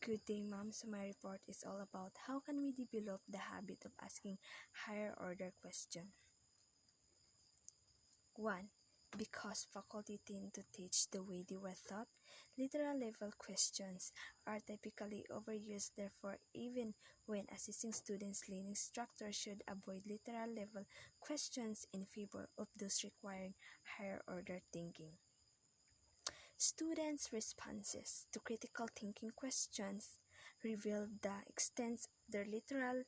Good day, ma'am. So my report is all about how can we develop the habit of asking higher order questions. 1. Because faculty tend to teach the way they were taught, literal level questions are typically overused. Therefore, even when assessing students, learning instructors should avoid literal level questions in favor of those requiring higher order thinking. Students' responses to critical thinking questions reveal the extent of their literal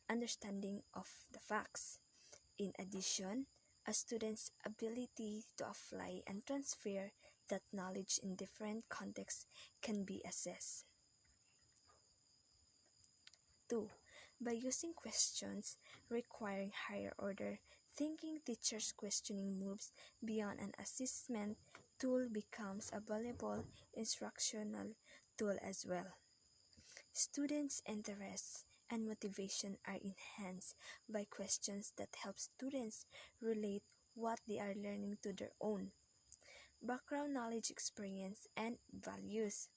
understanding of the facts. In addition, a student's ability to apply and transfer that knowledge in different contexts can be assessed. 2. By using questions requiring higher order thinking, teachers' questioning moves beyond an assessment tool becomes a valuable instructional tool as well. Students' interests and motivation are enhanced by questions that help students relate what they are learning to their own background knowledge, experience, and values.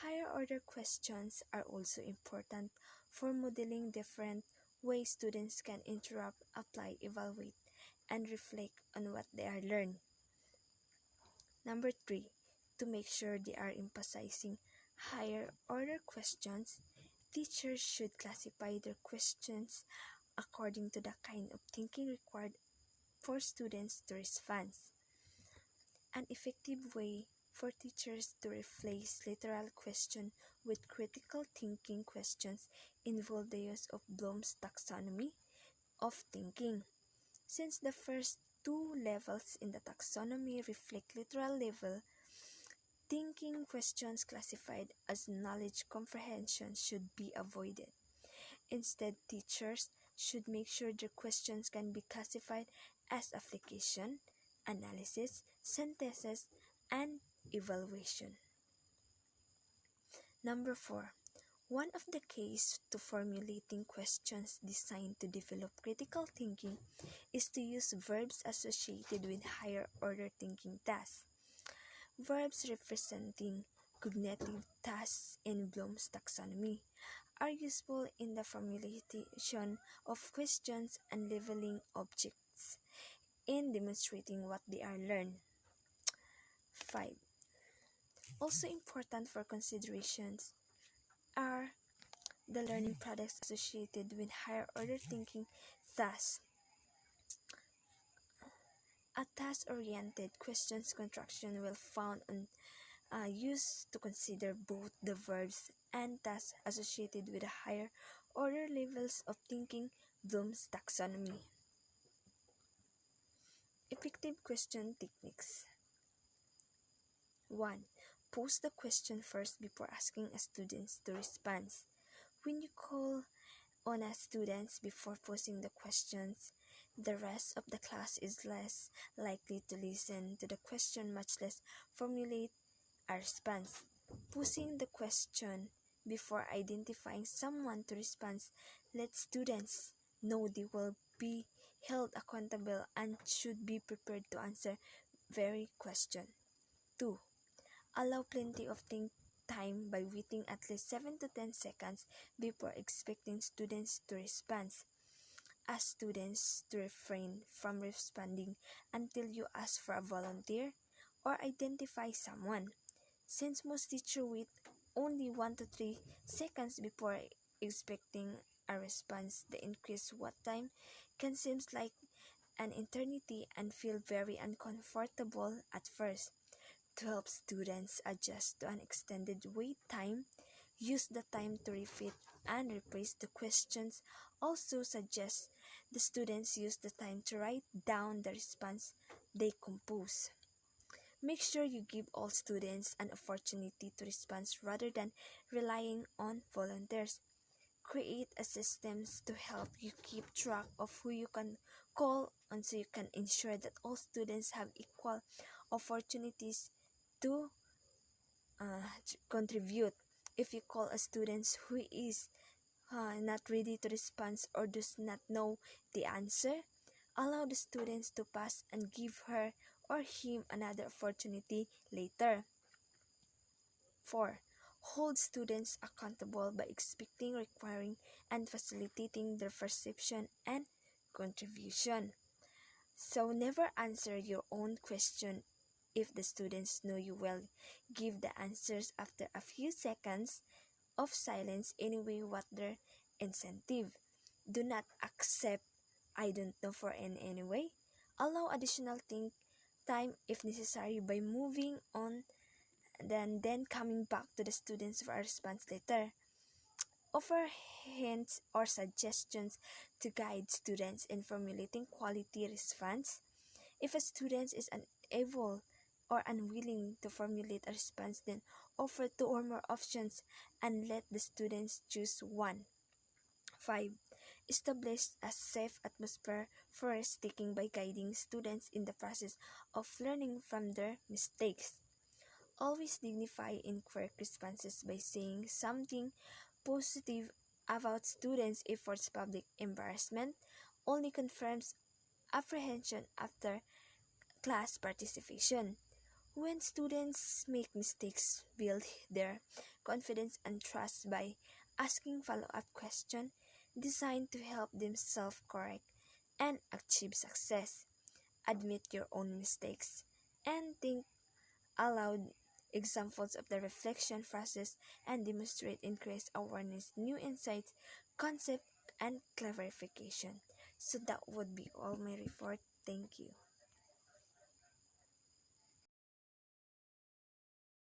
Higher order questions are also important for modeling different ways students can interrupt, apply, evaluate, and reflect on what they are learned. Number 3. To make sure they are emphasizing higher order questions, teachers should classify their questions according to the kind of thinking required for students to respond. An effective way for teachers to replace literal questions with critical thinking questions involve the use of Bloom's taxonomy of thinking. Since the first two levels in the taxonomy reflect literal level thinking, questions classified as knowledge comprehension should be avoided. Instead, teachers should make sure their questions can be classified as application, analysis, synthesis, and evaluation. Number 4. One of the keys to formulating questions designed to develop critical thinking is to use verbs associated with higher order thinking tasks. Verbs representing cognitive tasks in Bloom's taxonomy are useful in the formulation of questions and leveling objects in demonstrating what they are learned. 5. Also important for considerations are the learning products associated with higher order thinking tasks. A task-oriented questions construction will found on used to consider both the verbs and tasks associated with the higher order levels of thinking Bloom's taxonomy. Effective question techniques. 1. Pose the question first before asking a student to respond. When you call on a student before posing the questions, the rest of the class is less likely to listen to the question, much less formulate a response. Posing the question before identifying someone to respond lets students know they will be held accountable and should be prepared to answer very question. 2. Allow plenty of think time by waiting at least 7 to 10 seconds before expecting students to respond. Ask students to refrain from responding until you ask for a volunteer or identify someone. Since most teachers wait only 1 to 3 seconds before expecting a response, the increased what time can seem like an eternity and feel very uncomfortable at first. To help students adjust to an extended wait time, use the time to repeat and rephrase the questions. Also suggest the students use the time to write down the response they compose. Make sure you give all students an opportunity to respond rather than relying on volunteers. Create a system to help you keep track of who you can call on so you can ensure that all students have equal opportunities to contribute. If you call a student who is not ready to respond or does not know the answer, allow the students to pass and give her or him another opportunity later. 4. hold students accountable by expecting, requiring, and facilitating their perception and contribution. So never answer your own question if the students know you well. Give the answers after a few seconds of silence anyway what their incentive. Do not accept I don't know for anyway. Allow additional think time if necessary by moving on then coming back to the students for a response later. Offer hints or suggestions to guide students in formulating quality response. If a student is unable or unwilling to formulate a response, then offer two or more options and let the students choose one. 5. Establish a safe atmosphere for risk-taking by guiding students in the process of learning from their mistakes. Always dignify incorrect responses by saying something positive about students' efforts. Public embarrassment only confirms apprehension after class participation. When students make mistakes, build their confidence and trust by asking follow-up questions designed to help them self-correct and achieve success. Admit your own mistakes and think aloud examples of the reflection process and demonstrate increased awareness, new insights, concept, and clarification. So that would be all my report. Thank you.